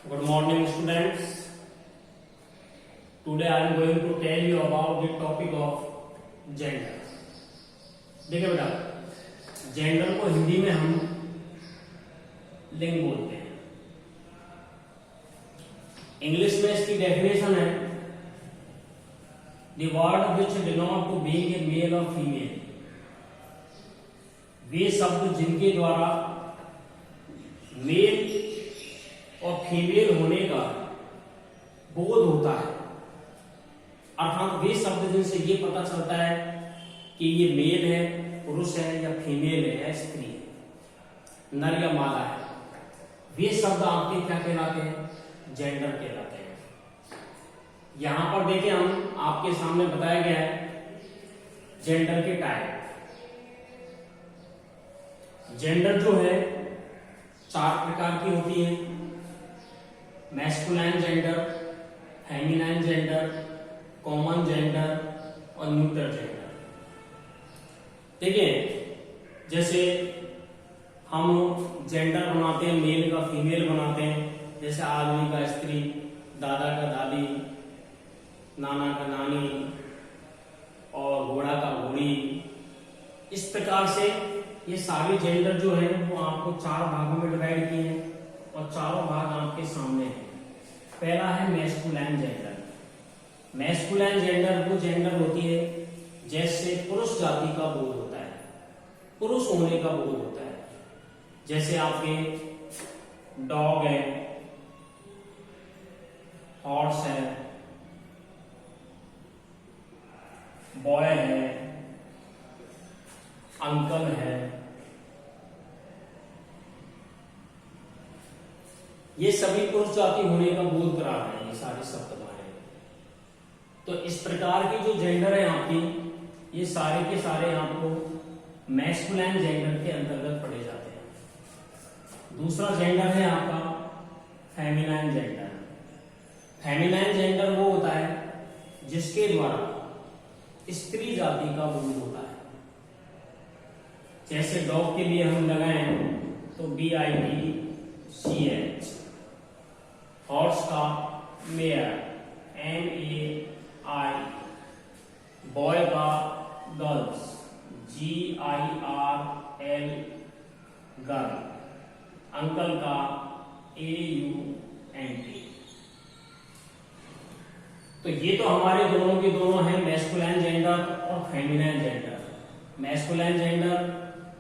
Good morning, students. Today I am going to tell you about the topic of gender. देखिए बेटा, gender को हिंदी में हम लिंग बोलते हैं। इंग्लिश में इसकी डेफिनेशन है the word which denote to being a male or female। वे शब्द जिनके द्वारा मेल और फीमेल होने का बोध होता है, अर्थात वे शब्द जिनसे ये पता चलता है कि ये मेल है, पुरुष है या फीमेल है या स्त्री है, नर या मादा है, वे शब्द आपके क्या कहलाते हैं? जेंडर कहलाते हैं। यहां पर देखिए, हम आपके सामने बताया गया है जेंडर के टाइप। जेंडर जो है 4 प्रकार की होती है: masculine gender, feminine gender, common gender और न्यूट्रल जेंडर। देखिए, जैसे हम जेंडर बनाते हैं, मेल का फीमेल बनाते हैं, जैसे आदमी का स्त्री, दादा का दादी, नाना का नानी और घोड़ा का घोड़ी। इस प्रकार से ये सारे जेंडर जो है वो आपको 4 भागों में डिवाइड किए हैं और चारों भाग आपके सामने हैं। पहला है मैस्कुलाइन जेंडर। मैस्कुलाइन जेंडर वो जेंडर होती है जैसे पुरुष जाति का बोध होता है, पुरुष होने का बोध होता है। जैसे आपके डॉग है, हॉर्स है, बॉय है, अंकल है, ये सभी पुरुष जाति होने का बोध करा रहे हैं, ये सारे शब्द हमारे। तो इस प्रकार की जो जेंडर है आपकी, ये सारे के सारे आपको मैस्कुलाइन जेंडर के अंतर्गत पढ़े जाते हैं। दूसरा जेंडर है आपका फेमिनाइन जेंडर। फेमिनाइन जेंडर वो होता है जिसके द्वारा स्त्री जाति का बोध होता है। जैसे डॉग के लिए हम लगाएं तो BITCH, हॉर्स का मेयर MAI, बॉय का गर्ल्स GIRL, गर्ल, अंकल का AUNT। तो ये तो हमारे दोनों के दोनों हैं, मैस्कुलाइन जेंडर और फेमिनाइन जेंडर। मैस्कुलाइन जेंडर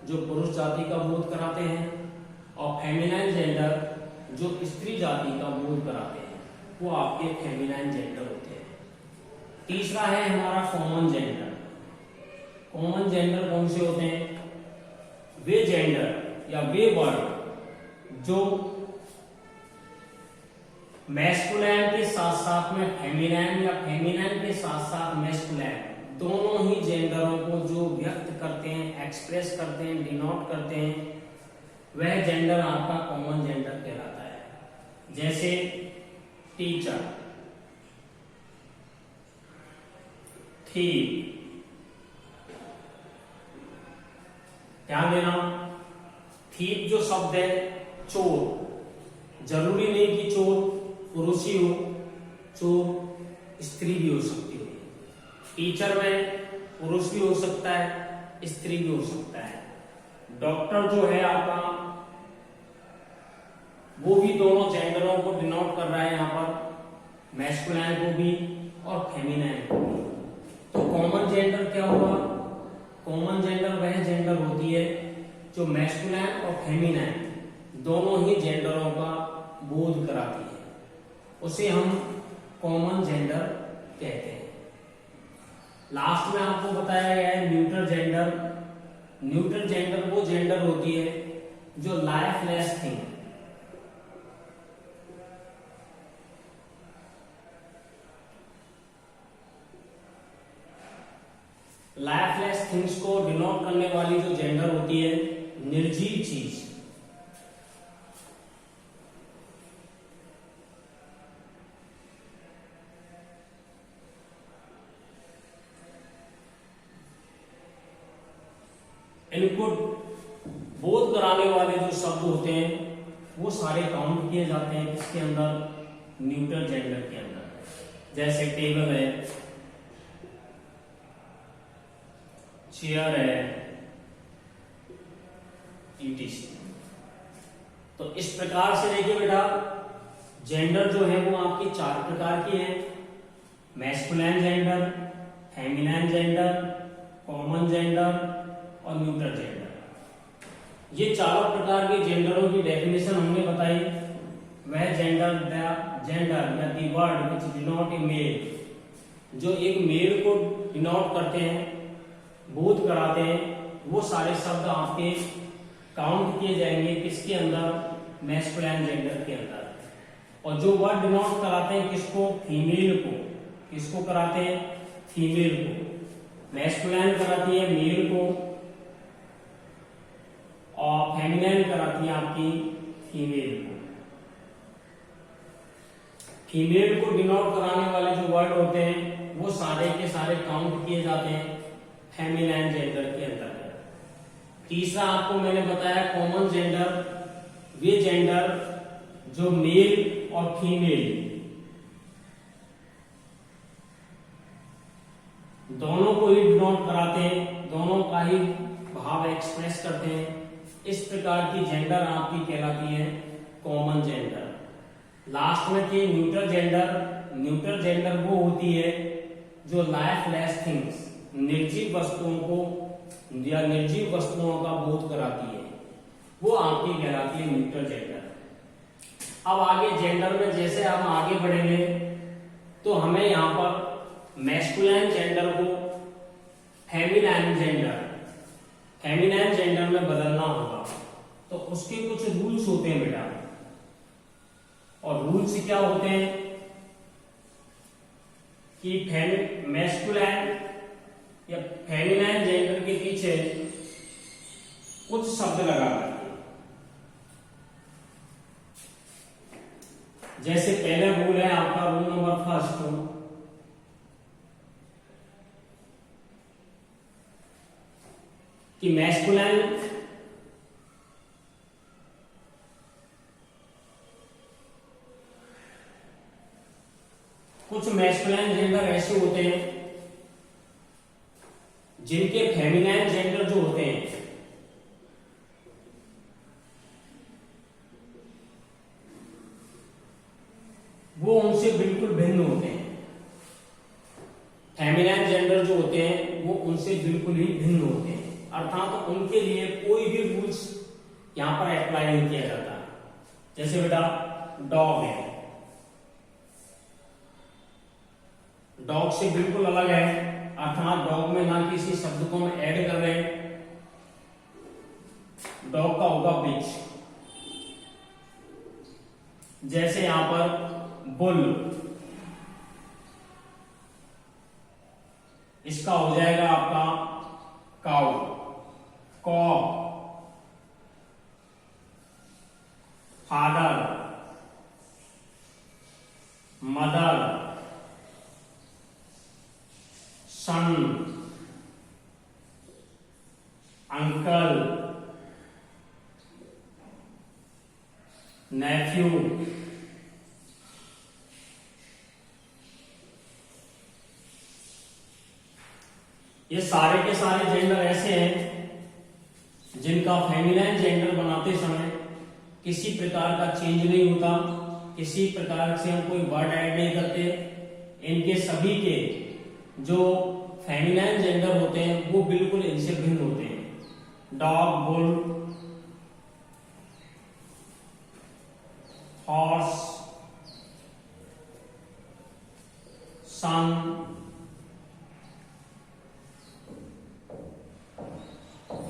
जो पुरुष जाति का बोध कराते हैं और फेमिनाइन जेंडर जो स्त्री जाति का बोध कराते हैं, वो आपके फेमिनाइन जेंडर होते हैं। तीसरा है हमारा कॉमन जेंडर। कॉमन जेंडर कौन से होते हैं? वे जेंडर या वे वर्ड जो मैस्कुलाइन के साथ साथ में फेमिनाइन या फेमिनाइन के साथ साथ मैस्कुलाइन, दोनों ही जेंडरों को जो व्यक्त करते हैं, एक्सप्रेस करते हैं, डिनोट करते हैं, वह जेंडर आपका कॉमन जेंडर कहलाता है। जैसे टीचर, थीफ। ध्यान देना, थीफ जो शब्द है, चोर। जरूरी नहीं कि चोर पुरुष ही हो, चोर स्त्री भी हो सकती है। टीचर में पुरुष भी हो सकता है, स्त्री भी हो सकता है। डॉक्टर जो है आपका, वो भी दोनों जेंडरों को डिनोट कर रहा है यहाँ पर, मैस्कुलाइन को भी और फेमिनाइन को भी। तो कॉमन जेंडर क्या हुआ? कॉमन जेंडर वह जेंडर होती है जो मैस्कुलाइन और फेमिनाइन दोनों ही जेंडरों का बोध कराती है, उसे हम कॉमन जेंडर कहते हैं। लास्ट में आपको बताया गया है न्यूट्रल जेंडर। न्यूट्रल जेंडर वो जेंडर होती है जो लाइफलेस थिंग, लाइफलेस थिंग्स को डिनोट करने वाली जो जेंडर होती है, निर्जीव चीज। इनको बोध कराने वाले जो शब्द होते हैं वो सारे काउंट किए जाते हैं इसके अंदर, न्यूट्रल जेंडर के अंदर। जैसे टेबल है, चेयर है, ईटीसी। तो इस प्रकार से देखिए बेटा, जेंडर जो है वो आपके 4 प्रकार के हैं, masculine gender, feminine gender, common gender और न्यूट्रल जेंडर। ये चारों प्रकार के जेंडरों की डेफिनेशन हमने बताई। वह जेंडर या the word which denote a male, जो एक मेल को डिनोट करते हैं, बोध कराते हैं, वो सारे शब्द आपके काउंट किए जाएंगे किसके अंदर, मैस्कुलिन जेंडर के अंदर। और जो वर्ड डिनोट कराते हैं किसको, फीमेल को, किसको कराते हैं, फीमेल को। मैस्कुलिन कराती है मेल को और फेमिनिन कराती है आपकी फीमेल को। फीमेल को डिनोट कराने वाले जो वर्ड होते हैं वो सारे के सारे काउंट किए जाते हैं फेमिनिन जेंडर के अंदर। तीसरा आपको मैंने बताया कॉमन जेंडर, वे जेंडर जो मेल और फीमेल दोनों को ही डिनोट कराते हैं, दोनों का ही भाव एक्सप्रेस करते हैं। इस प्रकार की जेंडर आपकी कहलाती है कॉमन जेंडर। लास्ट में थी न्यूट्रल जेंडर। न्यूट्रल जेंडर वो होती है जो लाइफलेस थिंग्स, निर्जीव वस्तुओं को या निर्जीव वस्तुओं का बोध कराती है, वो आपकी कहलाती है न्यूट्रल जेंडर। अब आगे जेंडर में जैसे हम आगे बढ़ेंगे तो हमें यहाँ पर मैस्कुलिन जेंडर को फेमिनिन जेंडर में बदलना होगा। तो उसके कुछ रूल्स होते हैं बेटा, और रूल्स क्या होते हैं कि मैस्कुलिन या फेमिनिन जेंडर के पीछे कुछ शब्द लगा करके। जैसे पहले रूल है आपका, रूल नंबर फर्स्ट, कि मैस्कुलिन कुछ मैस्कुलिन जेंडर ऐसे होते हैं जिनके फेमिनिन जेंडर जो होते हैं वो उनसे बिल्कुल भिन्न होते हैं। फेमिनिन जेंडर जो होते हैं वो उनसे बिल्कुल ही भिन्न होते हैं, अर्थात तो उनके लिए कोई भी रूल्स यहां पर अप्लाई नहीं किया जाता। जैसे बेटा डॉग है, डॉग से बिल्कुल अलग है, अर्थात डॉग में ना किसी शब्द को हम ऐड कर रहे हैं, डॉग का होगा बिच। जैसे यहां पर बुल, इसका हो जाएगा आपका काउ, कॉक, फादर, मदर, सन, अंकल, नेफ्यू, ये सारे के सारे जेंडर ऐसे हैं जिनका फेमिनिन जेंडर बनाते समय किसी प्रकार का चेंज नहीं होता, किसी प्रकार से हम कोई वर्ड ऐड नहीं करते। इनके सभी के जो फेमिनिन जेंडर होते हैं वो बिल्कुल इनसे भिन्न होते हैं। डॉग, बुल, हॉर्स, सन,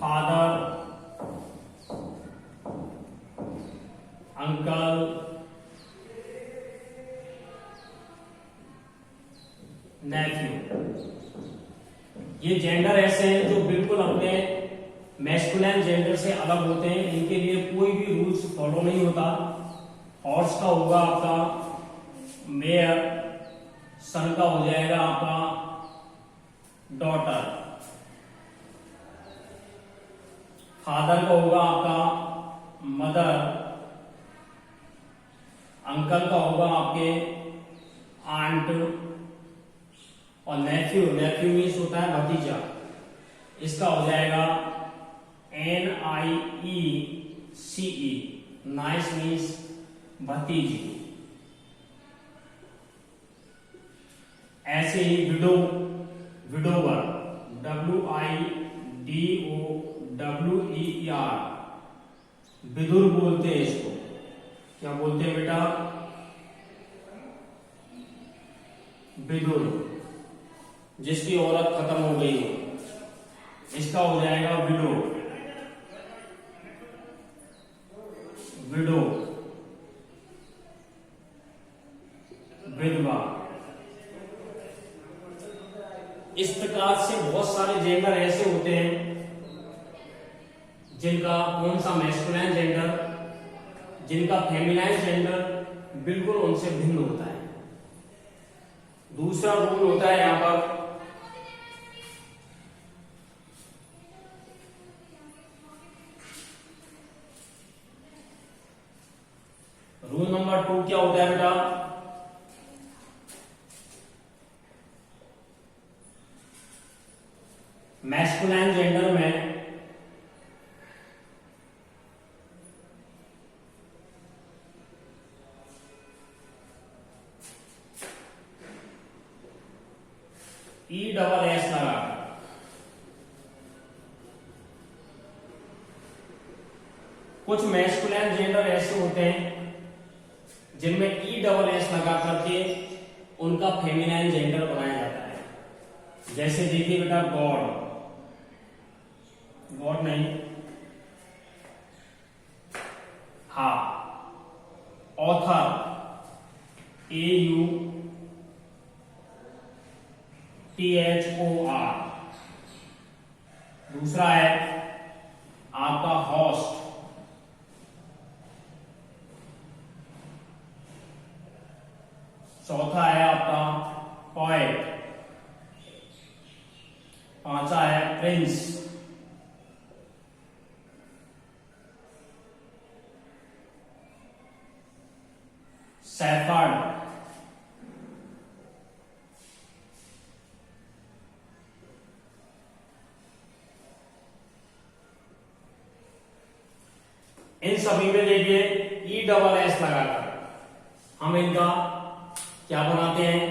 फादर, अंकल, नेफ्यू, ये जेंडर ऐसे हैं जो बिल्कुल अपने मैस्कुलिन जेंडर से अलग होते हैं। इनके लिए कोई भी रूल्स फॉलो नहीं होता। हॉर्स का होगा आपका मेयर, सन का हो जाएगा आपका डॉटर, फादर का होगा आपका मदर, अंकल का होगा आपके आंट, और नेफ्यू, नेफ्यू मीन्स होता है भतीजा, इसका हो जाएगा NIECE, नाइस मीन्स भतीजी। ऐसे ही विडो, विडोवर, WIDOWER, विदुर बोलते हैं इसको। क्या बोलते हैं बेटा? विदुर, जिसकी औरत खत्म हो गई हो, इसका हो जाएगा विडो, विडो, विधवा। इस प्रकार से बहुत सारे जेंडर ऐसे होते हैं जिनका कौन सा मैस्कुलाइन जेंडर, जिनका फेमिनाइन जेंडर बिल्कुल उनसे भिन्न होता है। दूसरा रूल होता है यहां पर, रूल नंबर 2 क्या होता है बेटा? मैस्कुलाइन जेंडर में ESS लगा, कुछ मैस्कुलाइन जेंडर ऐसे होते हैं जिनमें ESS लगा करके उनका फेमिनाइन जेंडर बनाया जाता है। जैसे देखिए बेटा, गॉड, गॉड नहीं, हा, ऑथर, AUTHOR। दूसरा है आपका होस्ट, चौथा है आपका पोएट, पांचवा है प्रिंस, शेफर्ड, इन सभी में देखिए ESS लगाकर हम इनका क्या बनाते हैं?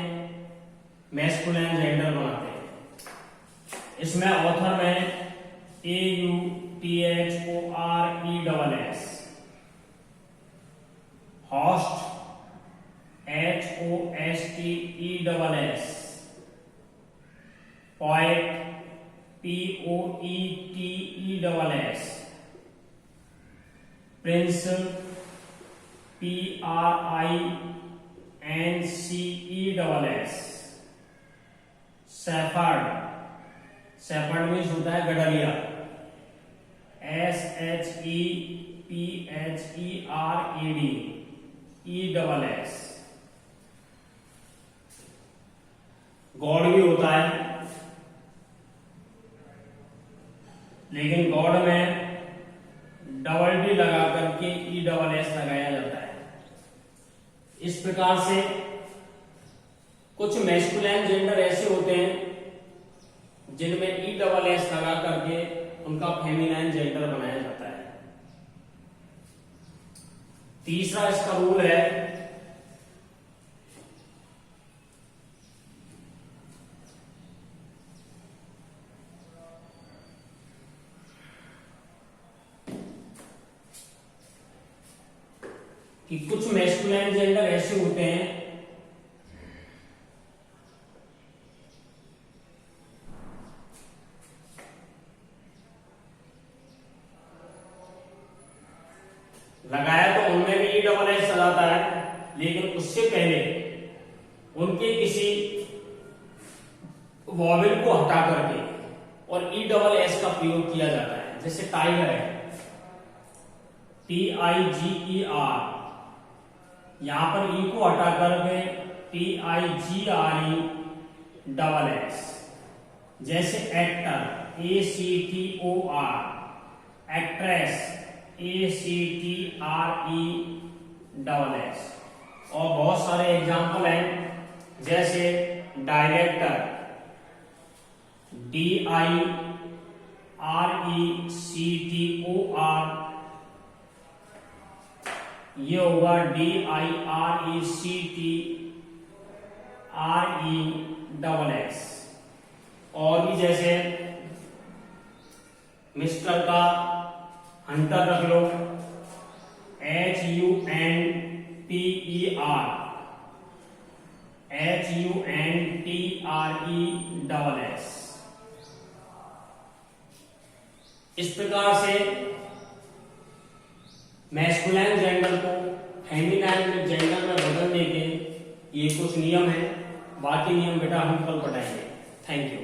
मैस्कुलाइन जेंडर बनाते हैं। इसमें ऑथर में AUTHORESS, host HOSTESS, poet POETESS, Prince PRINCESS, shepherd, shepherd means होता है गडरिया, SHEPHERED, ESS। गॉड भी होता है, लेकिन गॉड में डबल डी लगा करके ESS लगाया जाता है। इस प्रकार से कुछ मैस्कुलाइन जेंडर ऐसे होते हैं जिनमें ESS लगा करके उनका फेमिनाइन जेंडर बनाया जाता है। तीसरा इसका रूल है कि कुछ मैस्कुलाइन जेंडर ऐसे होते हैं लगाया तो उनमें भी ESS चलाता है, लेकिन उससे पहले उनके किसी वॉवेल को हटा करके और ESS का प्रयोग किया जाता है। जैसे टाइगर है, TIGER, यहां पर E को हटा करके TIGRESS। जैसे एक्टर, ACTOR, एक्ट्रेस, ACTRESS। और बहुत सारे एग्जाम्पल हैं, जैसे डायरेक्टर, DIRECTOR, ये होगा DIRECTREXX। और भी जैसे मिस्टर का हंटर रख लो, HUNTERESS। इस प्रकार से मैस्कुलाइन जेंडर को फेमिनाइन जेंडर में बदलने के ये कुछ नियम हैं। बाकी नियम बेटा हम कल बताएंगे। Thank you.